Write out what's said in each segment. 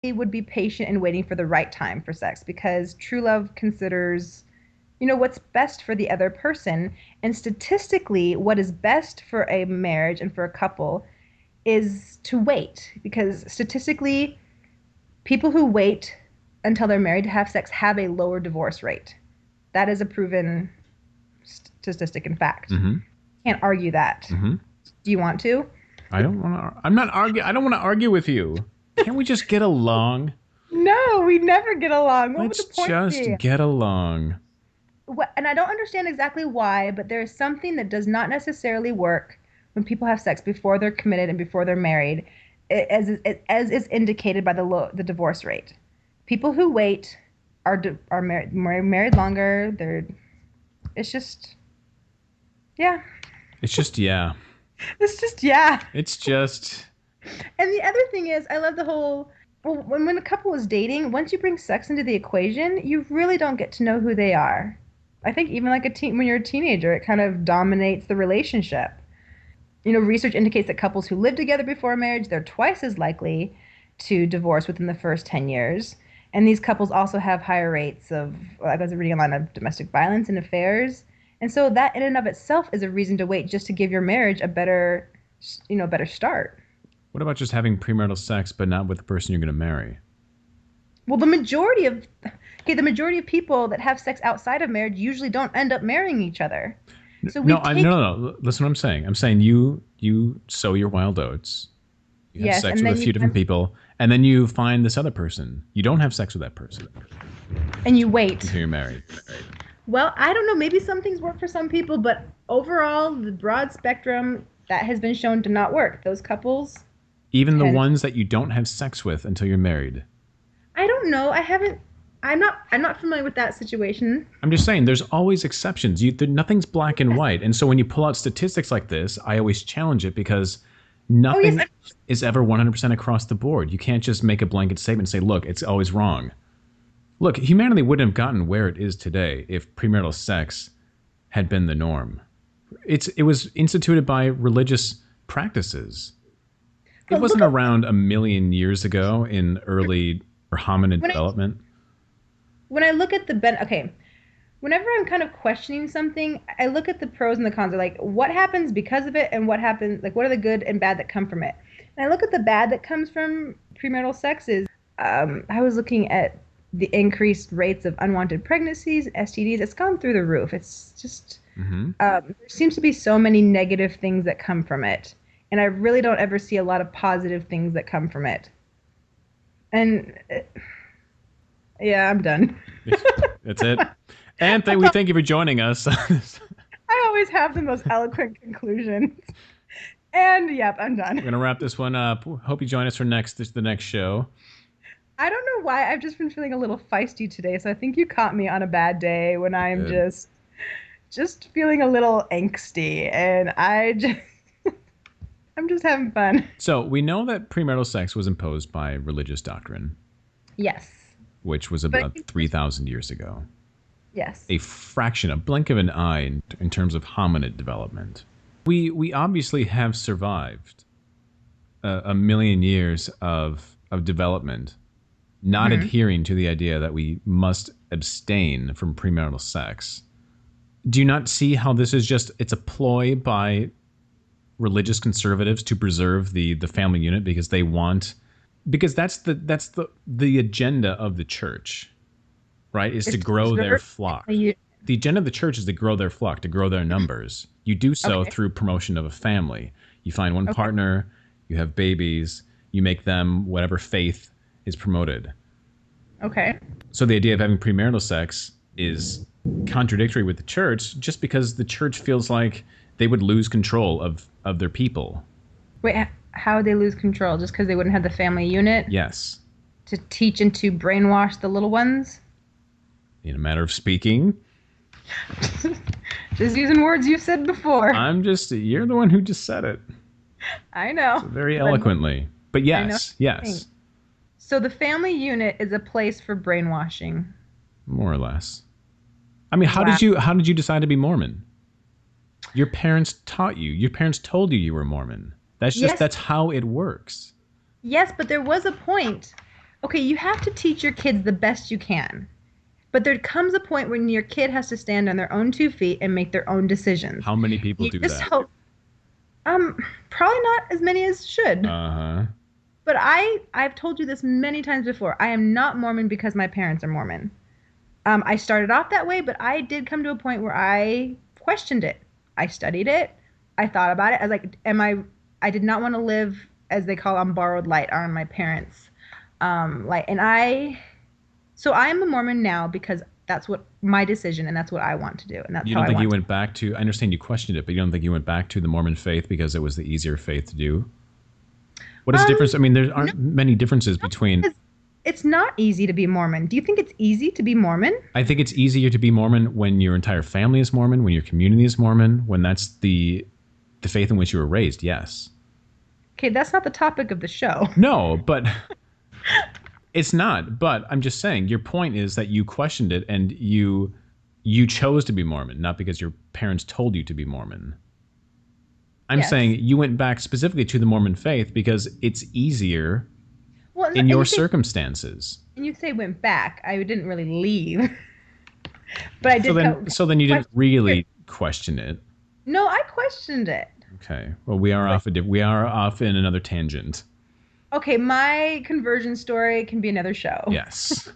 they would be patient and waiting for the right time for sex because true love considers, what's best for the other person. And statistically, what is best for a marriage and for a couple is to wait because statistically, people who wait until they're married to have sex have a lower divorce rate. That is a proven statistic and fact. Mm-hmm. Can't argue that. Mm-hmm. Do you want to? I don't want to. I'm not argue. I don't want to argue with you. Can't we just get along? No, we never get along. What would Let's the point just be? get along. And I don't understand exactly why, but there is something that does not necessarily work when people have sex before they're committed and before they're married, as is indicated by the divorce rate. People who wait are married longer. It's just, yeah. It's just, yeah. It's just, yeah. It's just. And the other thing is, I love the whole. Well, when a couple is dating, once you bring sex into the equation, you really don't get to know who they are. I think even like when you're a teenager, it kind of dominates the relationship. Research indicates that couples who live together before marriage, they're twice as likely to divorce within the first 10 years. And these couples also have higher rates of, like I was reading online, of domestic violence and affairs. And so that in and of itself is a reason to wait just to give your marriage a better start. What about just having premarital sex, but not with the person you're going to marry? Well, the majority of people that have sex outside of marriage usually don't end up marrying each other. So no. Listen, what I'm saying. I'm saying you sow your wild oats. You have sex with a few different people, and then you find this other person. You don't have sex with that person, and you wait until you're married. Well, I don't know. Maybe some things work for some people, but overall, the broad spectrum that has been shown to not work. Those couples, even the ones that you don't have sex with until you're married. I don't know. I'm not familiar with that situation. I'm just saying there's always exceptions. Nothing's black and white. And so when you pull out statistics like this, I always challenge it because nothing is ever 100% across the board. You can't just make a blanket statement and say, look, it's always wrong. Look, humanity wouldn't have gotten where it is today if premarital sex had been the norm. It was instituted by religious practices. It wasn't around a million years ago in early hominid development. When I look at whenever I'm kind of questioning something, I look at the pros and the cons. Like, what happens because of it, and what happens, like, what are the good and bad that come from it? And I look at the bad that comes from premarital sex is, I was looking at the increased rates of unwanted pregnancies, STDs. It's gone through the roof. It's just, there seems to be so many negative things that come from it. And I really don't ever see a lot of positive things that come from it. And yeah, I'm done. That's it. And we thank you for joining us. I always have the most eloquent conclusions. And yep, I'm done. We're going to wrap this one up. Hope you join us for the next show. I don't know why. I've just been feeling a little feisty today. So I think you caught me on a bad day when I'm just feeling a little angsty. And I'm just having fun. So we know that premarital sex was imposed by religious doctrine. Yes. Which was about 3,000 years ago. Yes. A fraction, a blink of an eye in terms of hominid development. We obviously have survived a million years of development, not adhering to the idea that we must abstain from premarital sex. Do you not see how this is it's a ploy by religious conservatives to preserve the family unit because that's the agenda of the church, right? Is to grow their flock. The agenda of the church is to grow their flock, to grow their numbers. You do so through promotion of a family. You find one partner, you have babies, you make them whatever faith is promoted. Okay. So the idea of having premarital sex is contradictory with the church just because the church feels like they would lose control of their people. Wait, how would they lose control? Just because they wouldn't have the family unit? Yes. To teach and to brainwash the little ones? In a matter of speaking. Just using words you've said before. You're the one who just said it. I know. So very eloquently. But yes. So the family unit is a place for brainwashing. More or less. I mean, how did you decide to be Mormon? Your parents taught you. Your parents told you were Mormon. That's how it works. Yes, but there was a point Okay, you have to teach your kids the best you can. But there comes a point when your kid has to stand on their own 2 feet and make their own decisions. How many people You do just that? hope, um, probably not as many as should. Uh-huh. But I've told you this many times before. I am not Mormon because my parents are Mormon. I started off that way, but I did come to a point where I questioned it. I studied it. I thought about it. I was like, am I? I did not want to live as they call on borrowed light on my parents. Like, and so I am a Mormon now because that's what my decision and that's what I want to do and that's You how don't I think you want to. went back to, I understand you questioned it, but you don't think you went back to the Mormon faith because it was the easier faith to do? What is the difference? I mean, there No, aren't many differences between. it's not easy to be Mormon. Do you think it's easy to be Mormon? I think it's easier to be Mormon when your entire family is Mormon, when your community is Mormon, when that's the faith in which you were raised. Yes. Okay, that's not the topic of the show. No, but it's not. But I'm just saying, your point is that you questioned it and you chose to be Mormon, not because your parents told you to be Mormon. I'm Yes. saying you went back specifically to the Mormon faith because it's easier Well, in your circumstances. and you say went back. I didn't really leave, but I So did then, so then you didn't question it. really question it. No, I questioned it. Okay. Well, But we are off in another tangent. okay, my conversion story can be another show. Yes.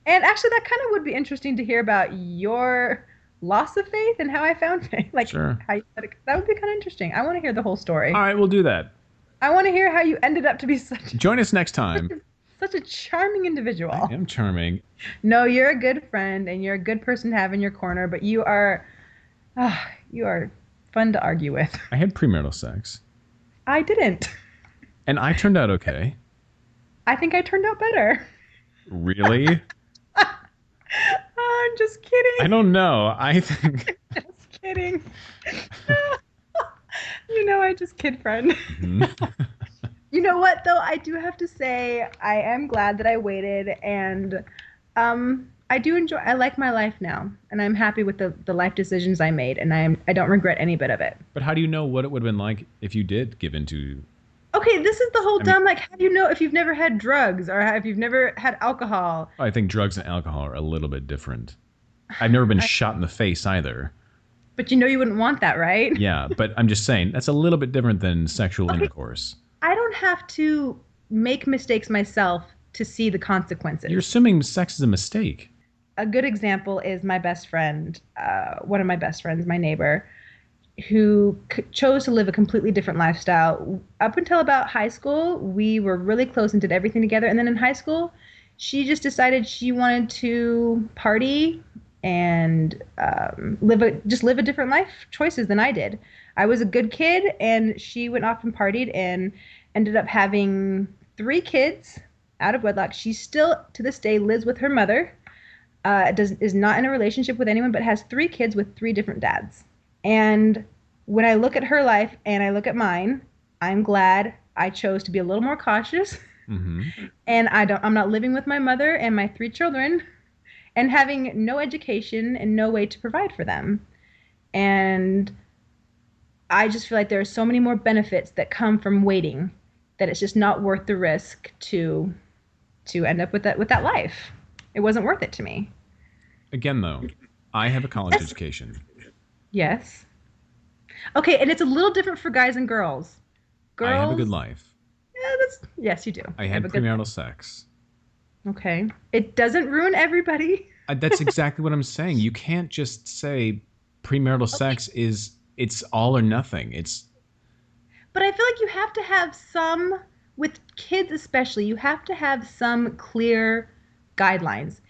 And actually, that kind of would be interesting to hear about your loss of faith and how I found faith. Like Sure. how you, that would be kind of interesting. I want to hear the whole All story. right, we'll do that. I want to hear how you ended up to be such Join us next time. such a charming I individual. am charming. No, you're a good friend and you're a good person to have in your corner, but you are fun to argue with. I had premarital sex, I didn't. and I turned out okay. I think I turned out better. Really? I'm just I kidding. don't know. I think. Just kidding. I just kid friend. Mhm. You know what though? I do have to say I am glad that I waited and I like my life now and I'm happy with the life decisions I made and I don't regret any bit of it. But how do you know what it would have been like if you did give into? Okay, this is the whole I mean, dumb like how do you know if you've never had drugs or if you've never had alcohol? I think drugs and alcohol are a little bit different. I've never been I, shot in the face either. but you know you wouldn't want that, right? Yeah, but I'm just saying that's a little bit different than sexual Okay, intercourse. I don't have to make mistakes myself to see the You're consequences. assuming sex is a mistake. A good example is my best friend, one of my best friends, my neighbor, who chose to live a completely different lifestyle. Up until about high school, we were really close and did everything together. And then in high school, she just decided she wanted to party and just live a different life choices than I did. I was a good kid, and she went off and partied and ended up having 3 kids out of wedlock. She still, to this day, lives with her mother. Is not in a relationship with anyone, but has 3 kids with 3 different dads. And when I look at her life and I look at mine, I'm glad I chose to be a little more cautious. Hmm. And I'm not living with my mother and my 3 children and having no education and no way to provide for them. And I just feel like there are so many more benefits that come from waiting that it's just not worth the risk to end up with that life. It wasn't worth it to me. Again, though, I have a college Yes. education. Yes. Okay, and it's a little different for guys and girls. I have a good Girls, life. yeah, that's yes, you do. I Have had a good. premarital sex. Okay, it doesn't ruin everybody. That's exactly what I'm saying. You can't just say premarital Okay, sex is it's all or nothing. It's but I feel like you have to have some, with kids especially, you have to have some clear guidelines.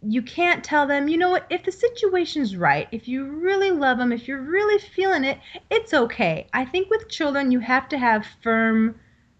You can't tell them, you know what, if the situation's right, if you really love them, if you're really feeling it, it's okay. I think with children, you have to have firm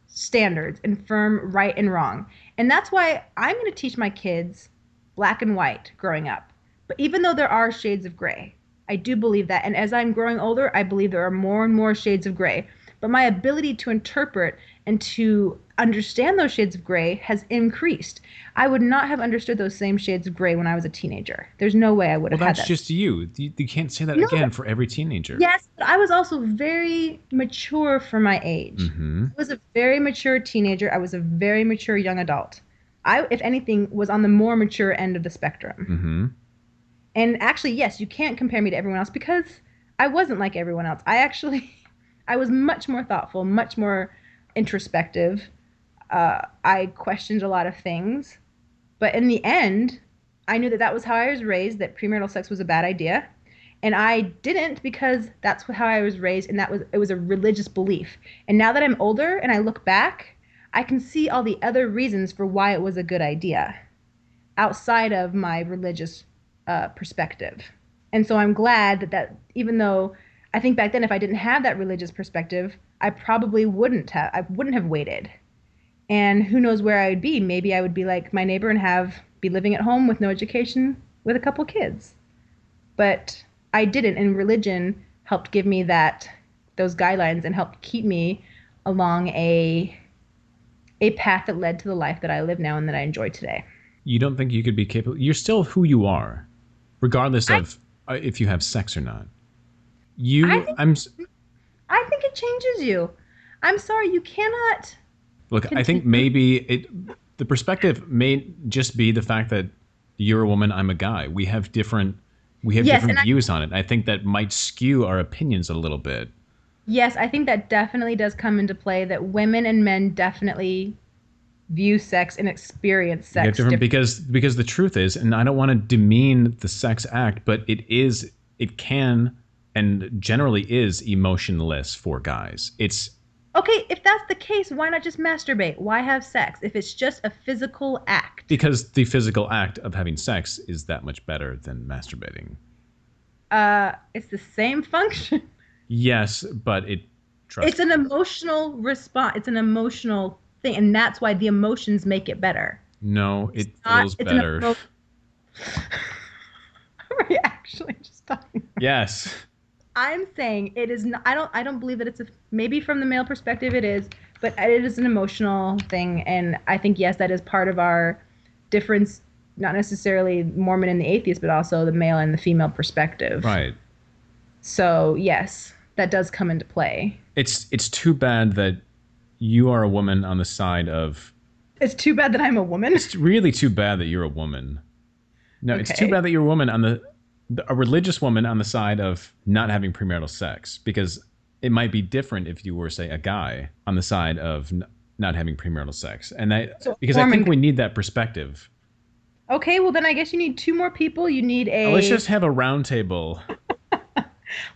standards and firm right and wrong. And that's why I'm going to teach my kids black and white growing up. But even though there are shades of gray, I do believe that. And as I'm growing older, I believe there are more and more shades of gray. But my ability to interpret and to understand those shades of gray has increased. I would not have understood those same shades of gray when I was a teenager. There's no way I would well, have had that's that. just you. You can't say that No, again for every teenager. yes, but I was also very mature for my age. Hmm. I was a very mature teenager. I was a very mature young adult. I, if anything, was on the more mature end of the spectrum. Mm-hmm. And actually, yes, you can't compare me to everyone else because I wasn't like everyone else. I actually, I was much more thoughtful, much more introspective. I questioned a lot of things. But in the end, I knew that that was how I was raised, that premarital sex was a bad idea. And I didn't because that's how I was raised, and it was a religious belief. And now that I'm older and I look back, I can see all the other reasons for why it was a good idea outside of my religious perspective. And so I'm glad that even though I think back then if I didn't have that religious perspective, I wouldn't have waited. And who knows where I would be? Maybe I would be like my neighbor and be living at home with no education with a couple kids. But I didn't, and religion helped give me those guidelines and helped keep me along a path that led to the life that I live now and that I enjoy today. You don't think you could be capable? You're still who you are, regardless of if you have sex or not. I think, I think it changes you. I'm sorry, you cannot. Look, I think maybe the perspective may just be the fact that you're a woman, I'm a guy. We have different views on it. I think that might skew our opinions a little bit. Yes, I think that definitely does come into play, that women and men definitely view sex and experience sex different. Because the truth is, and I don't want to demean the sex act, but it can and generally is emotionless for guys. It's okay, if that's the case, why not just masturbate? Why have sex if it's just a physical act? Because the physical act of having sex is that much better than masturbating. It's the same function. Yes, but it's an emotional response. It's an emotional thing, and that's why the emotions make it better. No, it feels better. Are we actually just talking? Yes. I'm saying it is not, I don't believe that maybe from the male perspective it is, but it is an emotional thing. And I think, yes, that is part of our difference, not necessarily Mormon and the atheist, but also the male and the female perspective. Right. So yes, that does come into play. It's too bad that you are a woman on the side of... It's too bad that I'm a woman? It's really too bad that you're a woman. No, okay. It's too bad that you're a woman a religious woman on the side of not having premarital sex, because it might be different if you were, say, a guy on the side of not having premarital sex. And because I think we need that perspective. Okay, well then I guess you need 2 more people. You need let's just have a round table.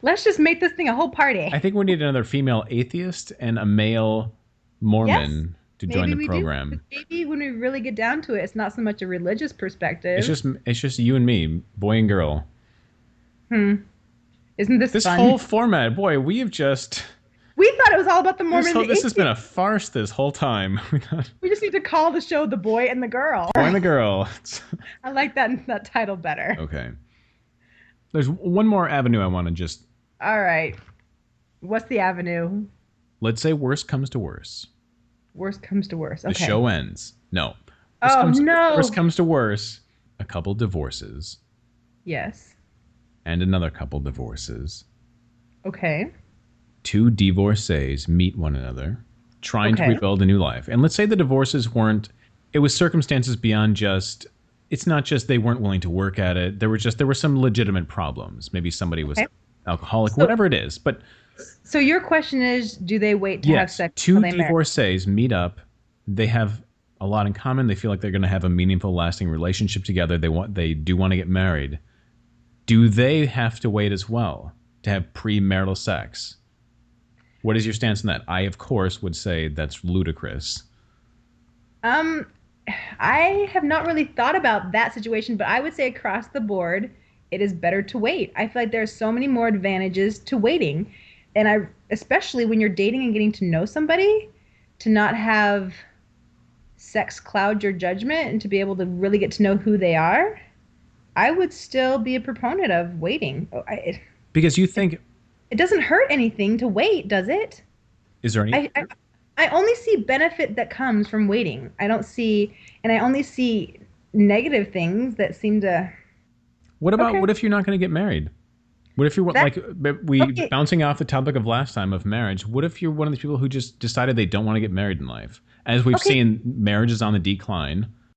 Let's just make this thing a whole party. I think we need another female atheist and a male Mormon to join the program. Maybe when we really get down to it, it's not so much a religious perspective. It's just you and me, boy and girl. Isn't this fun? Whole format, boy, we thought it was all about the Mormon. This has been a farce this whole time. We just need to call the show The Boy and the Girl. Boy and the Girl. I like that title better. Okay. There's one more avenue I want to just... All right. What's the avenue? Let's say worst comes to worst. Worst comes to worst. Okay. The show ends. No. No. Worst comes to worst. A couple divorces. Yes. And another couple divorces. Okay. 2 divorcees meet one another, trying to rebuild a new life. And let's say the divorces it was circumstances beyond just, it's not just they weren't willing to work at it. There were some legitimate problems. Maybe somebody was alcoholic, whatever it is. But so your question is, do they wait to have sex? 2 divorcees meet up. They have a lot in common. They feel like they're going to have a meaningful, lasting relationship together. They do want to get married. Do they have to wait as well to have premarital sex? What is your stance on that? I, of course, would say that's ludicrous. I have not really thought about that situation, but I would say across the board, it is better to wait. I feel like there are so many more advantages to waiting. And especially when you're dating and getting to know somebody, to not have sex cloud your judgment and to be able to really get to know who they are, I would still be a proponent of waiting. Because you think... It doesn't hurt anything to wait, does it? Is there any... I only see benefit that comes from waiting. I only see negative things that seem to... What if you're not going to get married? What if you're bouncing off the topic of last time of marriage, what if you're one of these people who just decided they don't want to get married in life? As we've seen, marriage is on the decline.